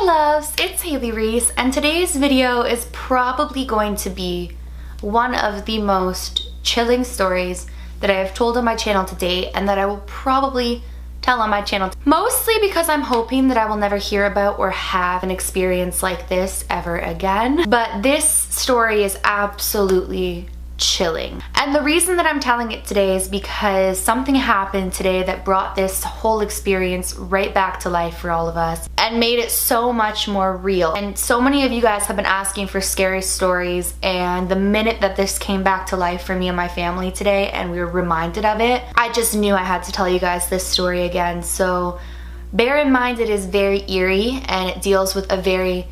loves, it's Haley Reese, and today's video is probably going to be one of the most chilling stories that I have told on my channel to date, and that I will probably tell on my channel. Mostly because I'm hoping that I will never hear about or have an experience like this ever again. But this story is absolutely chilling. And the reason that I'm telling it today is because something happened today that brought this whole experience right back to life for all of us and made it so much more real. And so many of you guys have been asking for scary stories, and the minute that this came back to life for me and my family today and we were reminded of it, I just knew I had to tell you guys this story again. So bear in mind it is very eerie and it deals with a very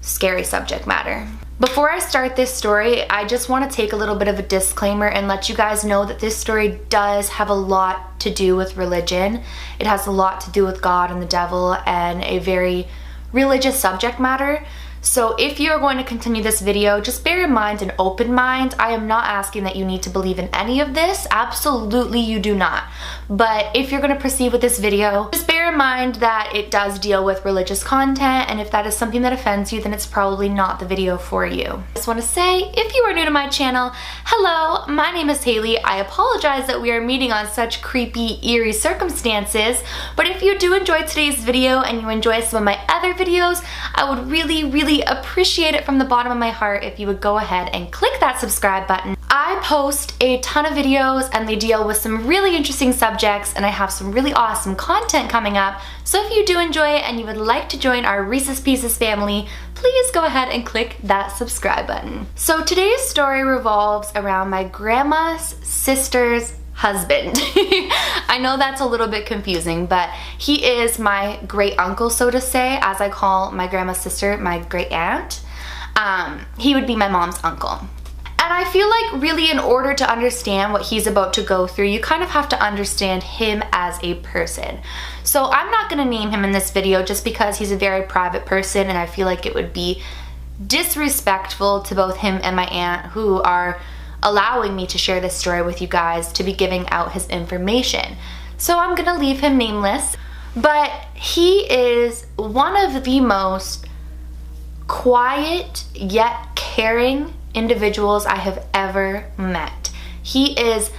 scary subject matter. Before I start this story, I just want to take a little bit of a disclaimer and let you guys know that this story does have a lot to do with religion. It has a lot to do with God and the devil and a very religious subject matter. So if you're going to continue this video, just bear in mind an open mind. I am not asking that you need to believe in any of this. Absolutely you do not. But if you're going to proceed with this video, just bear in mind that it does deal with religious content, and if that is something that offends you, then it's probably not the video for you. I just want to say, if you are new to my channel, hello, my name is Haley. I apologize that we are meeting on such creepy, eerie circumstances, but if you do enjoy today's video and you enjoy some of my other videos, I would really appreciate it from the bottom of my heart if you would go ahead and click that subscribe button. I post a ton of videos and they deal with some really interesting subjects, and I have some really awesome content coming up. So if you do enjoy it and you would like to join our Reese's Pieces family, please go ahead and click that subscribe button. So today's story revolves around my grandma's sister's husband. I know that's a little bit confusing, but he is my great uncle, so to say, as I call my grandma's sister my great aunt. He would be my mom's uncle. And I feel like really in order to understand what he's about to go through, you kind of have to understand him as a person. So I'm not going to name him in this video just because he's a very private person, and I feel like it would be disrespectful to both him and my aunt, who are allowing me to share this story with you guys, to be giving out his information. So I'm gonna leave him nameless, but he is one of the most quiet yet caring individuals I have ever met. He is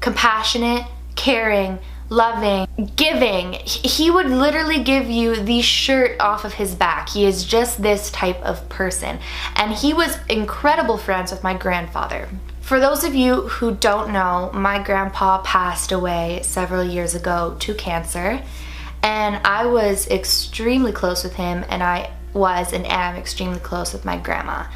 compassionate, caring, loving, giving. He would literally give you the shirt off of his back. He is just this type of person. And he was incredible friends with my grandfather. For those of you who don't know, my grandpa passed away several years ago to cancer, and I was extremely close with him, and I was and am extremely close with my grandma.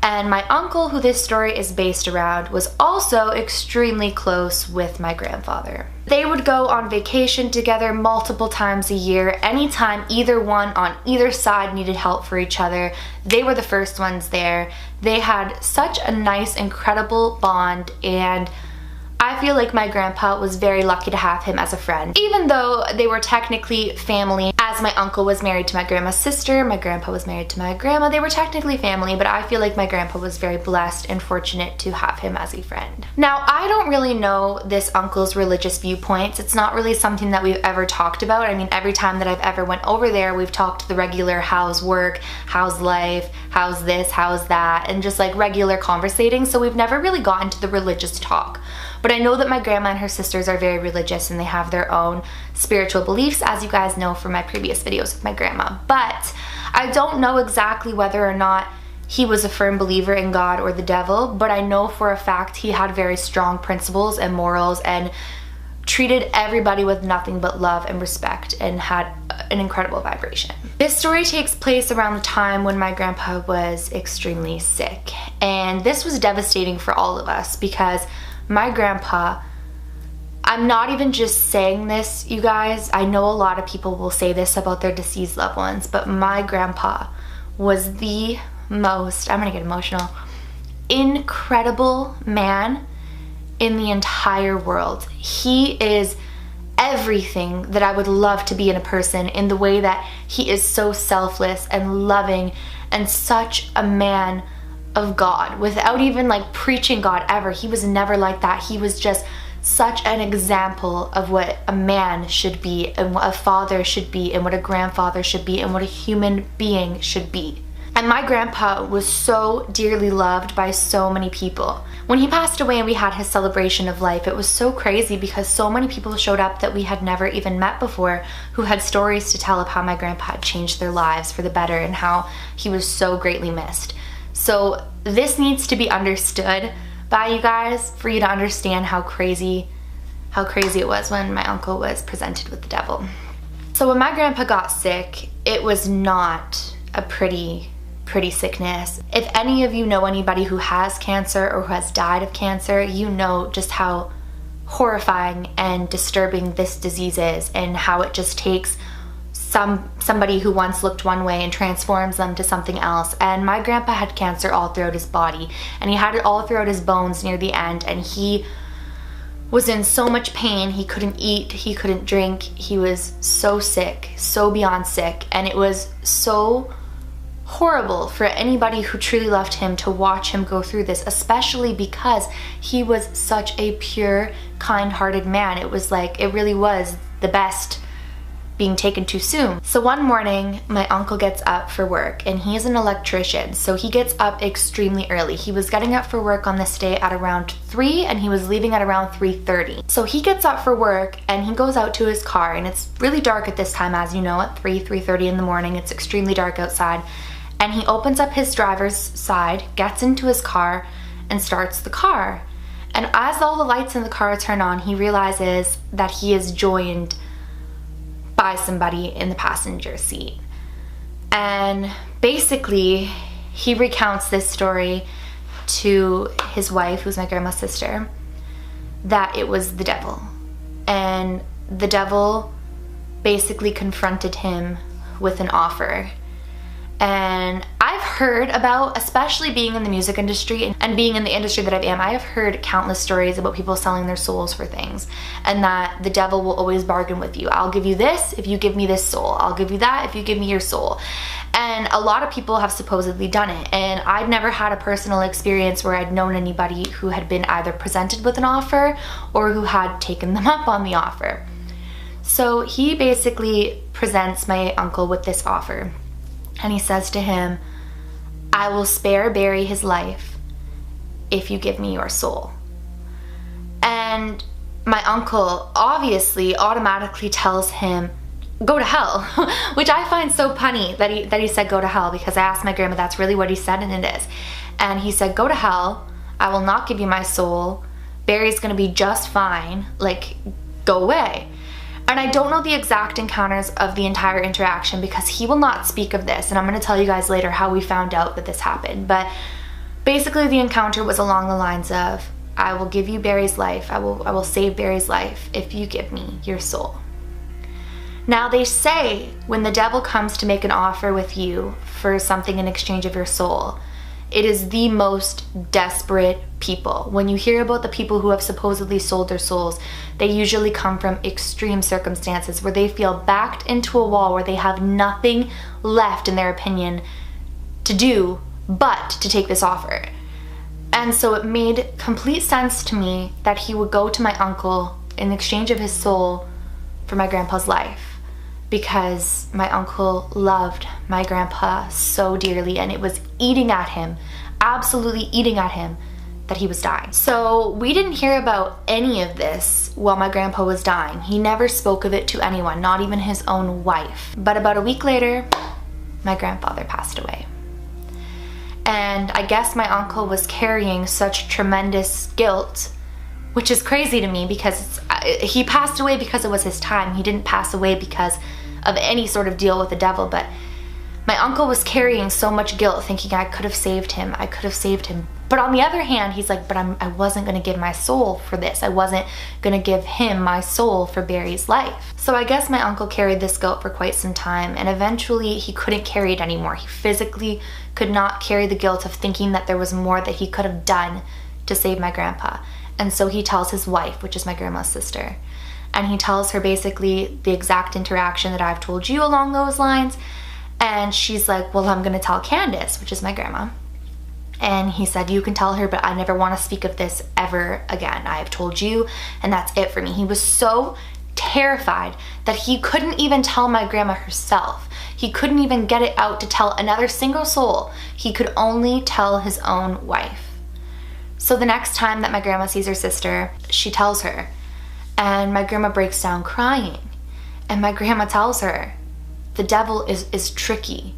And my uncle, who this story is based around, was also extremely close with my grandfather. They would go on vacation together multiple times a year. Anytime either one on either side needed help for each other, they were the first ones there. They had such a nice, incredible bond, and I feel like my grandpa was very lucky to have him as a friend. Even though they were technically family, as my uncle was married to my grandma's sister, my grandpa was married to my grandma, they were technically family, but I feel like my grandpa was very blessed and fortunate to have him as a friend. Now, I don't really know this uncle's religious viewpoints. It's not really something that we've ever talked about. I mean, every time that I've ever went over there, we've talked the regular how's work, how's life, how's this, how's that, and just like regular conversating, so we've never really gotten to the religious talk. But I know that my grandma and her sisters are very religious and they have their own spiritual beliefs, as you guys know from my previous videos with my grandma. But I don't know exactly whether or not he was a firm believer in God or the devil, but I know for a fact he had very strong principles and morals and treated everybody with nothing but love and respect, and had an incredible vibration. This story takes place around the time when my grandpa was extremely sick, and this was devastating for all of us because my grandpa, I'm not even just saying this, you guys, I know a lot of people will say this about their deceased loved ones, but my grandpa was the most, I'm gonna get emotional, incredible man in the entire world. He is everything that I would love to be in a person, in the way that he is so selfless and loving and such a man of God, without even like preaching God ever. He was never like that. He was just such an example of what a man should be, and what a father should be, and what a grandfather should be, and what a human being should be. And my grandpa was so dearly loved by so many people. When he passed away and we had his celebration of life, it was so crazy because so many people showed up that we had never even met before, who had stories to tell of how my grandpa had changed their lives for the better and how he was so greatly missed. So this needs to be understood by you guys for you to understand how crazy it was when my uncle was presented with the devil. So when my grandpa got sick, it was not a pretty sickness. If any of you know anybody who has cancer or who has died of cancer, you know just how horrifying and disturbing this disease is, and how it just takes somebody who once looked one way and transforms them to something else. And my grandpa had cancer all throughout his body, and he had it all throughout his bones near the end, and he was in so much pain. He couldn't eat, he couldn't drink, he was so sick, so beyond sick, and it was so horrible for anybody who truly loved him to watch him go through this, especially because he was such a pure, kind-hearted man. It was like, it really was the best being taken too soon. So one morning, my uncle gets up for work, and he's an electrician, so he gets up extremely early. He was getting up for work on this day at around 3, and he was leaving at around 3:30. So he gets up for work, and he goes out to his car, and it's really dark at this time, as you know, at 3:30 in the morning. It's extremely dark outside. And he opens up his driver's side, gets into his car, and starts the car. And as all the lights in the car turn on, he realizes that he is joined by somebody in the passenger seat. And basically, he recounts this story to his wife, who's my grandma's sister, that it was the devil. And the devil basically confronted him with an offer. And I've heard about, especially being in the music industry and being in the industry that I am, I have heard countless stories about people selling their souls for things, and that the devil will always bargain with you. I'll give you this if you give me this soul. I'll give you that if you give me your soul. And a lot of people have supposedly done it, and I'd never had a personal experience where I'd known anybody who had been either presented with an offer or who had taken them up on the offer. So he basically presents my uncle with this offer. And he says to him, I will spare Barry his life if you give me your soul. And my uncle obviously automatically tells him, go to hell, which I find so funny that he said go to hell, because I asked my grandma, that's really what he said, and it is. And he said, go to hell, I will not give you my soul, Barry's gonna be just fine, like, go away. And I don't know the exact encounters of the entire interaction because he will not speak of this, and I'm going to tell you guys later how we found out that this happened. But basically the encounter was along the lines of, I will give you Barry's life, I will save Barry's life if you give me your soul. Now they say when the devil comes to make an offer with you for something in exchange of your soul, it is the most desperate people. When you hear about the people who have supposedly sold their souls, they usually come from extreme circumstances where they feel backed into a wall, where they have nothing left, in their opinion, to do but to take this offer. And so it made complete sense to me that he would go to my uncle in exchange of his soul for my grandpa's life, because my uncle loved my grandpa so dearly, and it was eating at him, absolutely eating at him, that he was dying. So we didn't hear about any of this while my grandpa was dying. He never spoke of it to anyone, not even his own wife. But about a week later, my grandfather passed away. And I guess my uncle was carrying such tremendous guilt, which is crazy to me because he passed away because it was his time. He didn't pass away because of any sort of deal with the devil, but my uncle was carrying so much guilt, thinking I could have saved him, I could have saved him. But on the other hand, he's like, but I wasn't gonna give my soul for this. I wasn't gonna give him my soul for Barry's life. So I guess my uncle carried this guilt for quite some time, and eventually he couldn't carry it anymore. He physically could not carry the guilt of thinking that there was more that he could have done to save my grandpa. And so he tells his wife, which is my grandma's sister, and he tells her basically the exact interaction that I've told you along those lines. And she's like, well, I'm gonna tell Candace, which is my grandma. And he said, you can tell her, but I never want to speak of this ever again. I have told you, and that's it for me. He was so terrified that he couldn't even tell my grandma herself. He couldn't even get it out to tell another single soul. He could only tell his own wife. So the next time that my grandma sees her sister, she tells her, and my grandma breaks down crying. And my grandma tells her, the devil is tricky.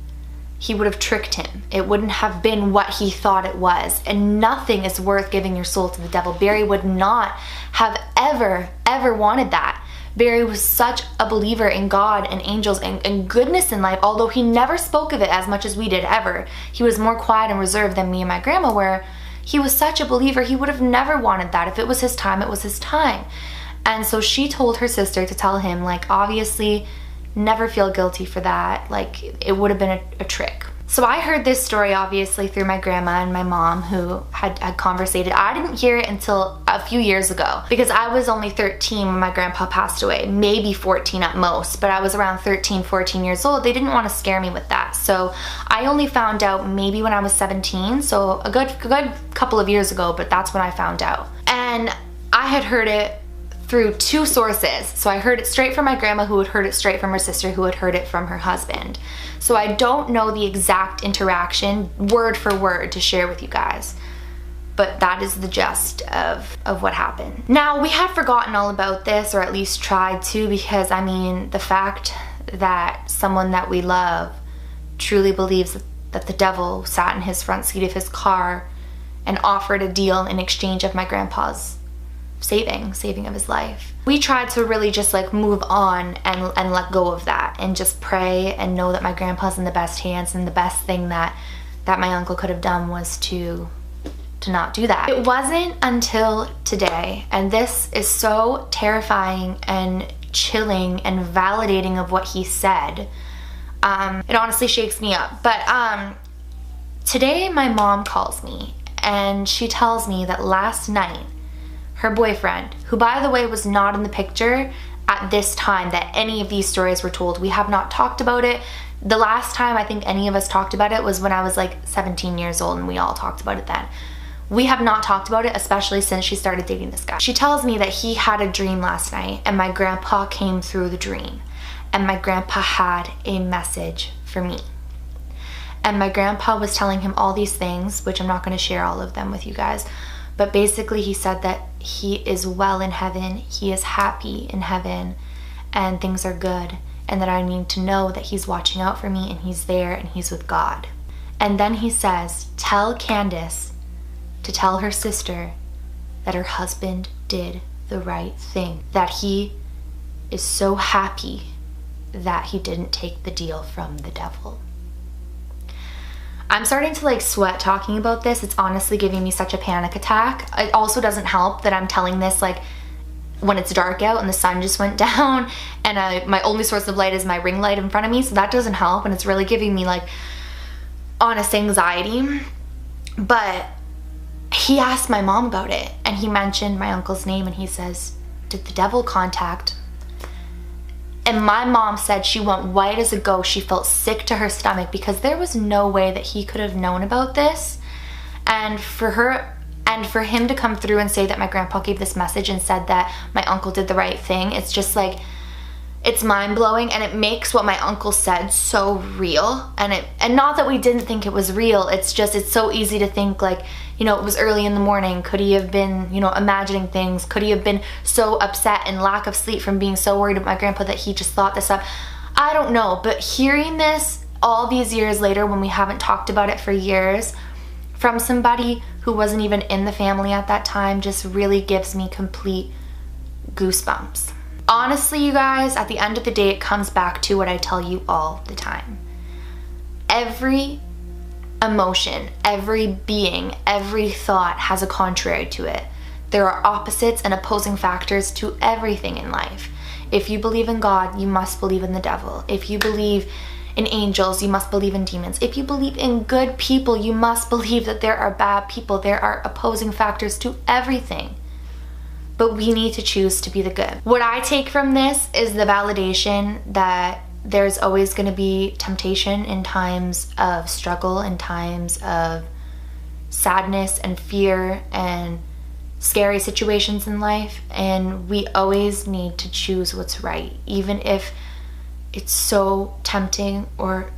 He would have tricked him. It wouldn't have been what he thought it was. And nothing is worth giving your soul to the devil. Barry would not have ever wanted that. Barry was such a believer in God and angels and goodness in life, although he never spoke of it as much as we did ever. He was more quiet and reserved than me and my grandma were. He was such a believer, he would have never wanted that. If it was his time, it was his time. And so she told her sister to tell him, like, obviously, never feel guilty for that. Like, it would have been a trick. So I heard this story obviously through my grandma and my mom, who had conversated. I didn't hear it until a few years ago because I was only 13 when my grandpa passed away, maybe 14 at most, but I was around 13, 14 years old. They didn't want to scare me with that. So I only found out maybe when I was 17, so a good couple of years ago, but that's when I found out. And I had heard it through two sources. So I heard it straight from my grandma, who had heard it straight from her sister, who had heard it from her husband. So I don't know the exact interaction word for word to share with you guys, but that is the gist of what happened. Now, we have forgotten all about this, or at least tried to, because I mean, the fact that someone that we love truly believes that the devil sat in his front seat of his car and offered a deal in exchange of my grandpa's saving of his life. We tried to really just like move on and let go of that and just pray and know that my grandpa's in the best hands, and the best thing that my uncle could have done was to not do that. It wasn't until today, and this is so terrifying and chilling and validating of what he said. It honestly shakes me up. But today my mom calls me and she tells me that last night her boyfriend, who by the way was not in the picture at this time that any of these stories were told, we have not talked about it. The last time I think any of us talked about it was when I was like 17 years old, and we all talked about it then. We have not talked about it, especially since she started dating this guy. She tells me that he had a dream last night and my grandpa came through the dream, and my grandpa had a message for me. And my grandpa was telling him all these things, which I'm not going to share all of them with you guys, but basically he said that he is well in heaven, he is happy in heaven, and things are good, and that I need to know that he's watching out for me and he's there and he's with God. And then he says, tell Candace to tell her sister that her husband did the right thing, that he is so happy that he didn't take the deal from the devil. I'm starting to like sweat talking about this. It's honestly giving me such a panic attack. It also doesn't help that I'm telling this like when it's dark out and the sun just went down, and my only source of light is my ring light in front of me, so that doesn't help, and it's really giving me like honest anxiety. But he asked my mom about it, and he mentioned my uncle's name, and he says, did the devil contact? And my mom said she went white as a ghost. She felt sick to her stomach because there was no way that he could have known about this. And for him to come through and say that my grandpa gave this message and said that my uncle did the right thing, it's just like, it's mind-blowing, and it makes what my uncle said so real. And not that we didn't think it was real, it's just, it's so easy to think like, you know, it was early in the morning. Could he have been, you know, imagining things? Could he have been so upset and lack of sleep from being so worried about my grandpa that he just thought this up? I don't know, but hearing this all these years later when we haven't talked about it for years from somebody who wasn't even in the family at that time just really gives me complete goosebumps. Honestly, you guys, at the end of the day, it comes back to what I tell you all the time. Every emotion, every being, every thought has a contrary to it. There are opposites and opposing factors to everything in life. If you believe in God, you must believe in the devil. If you believe in angels, you must believe in demons. If you believe in good people, you must believe that there are bad people. There are opposing factors to everything. But we need to choose to be the good. What I take from this is the validation that there's always going to be temptation in times of struggle, in times of sadness and fear and scary situations in life, and we always need to choose what's right, even if it's so tempting or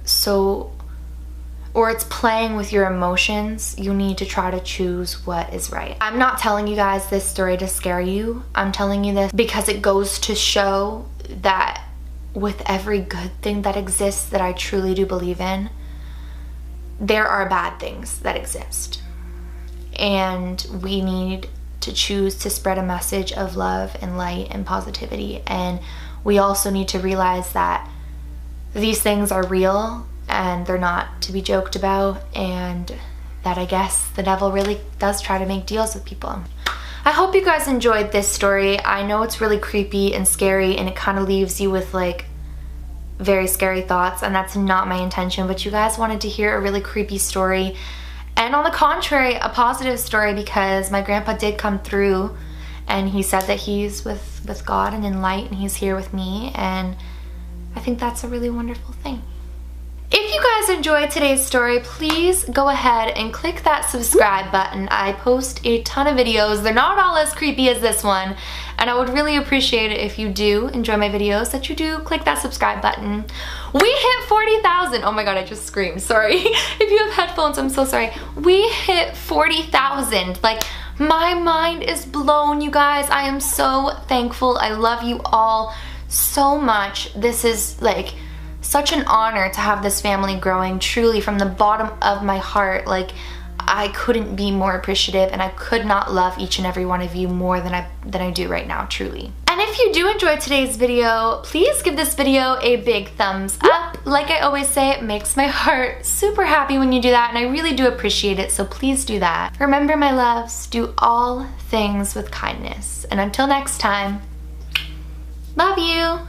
it's playing with your emotions. You need to try to choose what is right. I'm not telling you guys this story to scare you. I'm telling you this because it goes to show that with every good thing that exists that I truly do believe in, there are bad things that exist. And we need to choose to spread a message of love and light and positivity. And we also need to realize that these things are real and they're not to be joked about, and that I guess the devil really does try to make deals with people. I hope you guys enjoyed this story. I know it's really creepy and scary, and it kind of leaves you with like very scary thoughts, and that's not my intention, but you guys wanted to hear a really creepy story, and on the contrary, a positive story, because my grandpa did come through and he said that he's with God and in light, and he's here with me, and I think that's a really wonderful thing. If you guys enjoyed today's story, please go ahead and click that subscribe button. I post a ton of videos. They're not all as creepy as this one, and I would really appreciate it if you do enjoy my videos, that you do click that subscribe button. We hit 40,000. Oh my god, I just screamed. Sorry. If you have headphones, I'm so sorry. We hit 40,000. Like, my mind is blown, you guys. I am so thankful. I love you all so much. This is like such an honor to have this family growing, truly from the bottom of my heart. Like, I couldn't be more appreciative, and I could not love each and every one of you more than I do right now, truly. And if you do enjoy today's video, please give this video a big thumbs up. Like I always say, it makes my heart super happy when you do that, and I really do appreciate it, so please do that. Remember, my loves, do all things with kindness. And until next time, love you!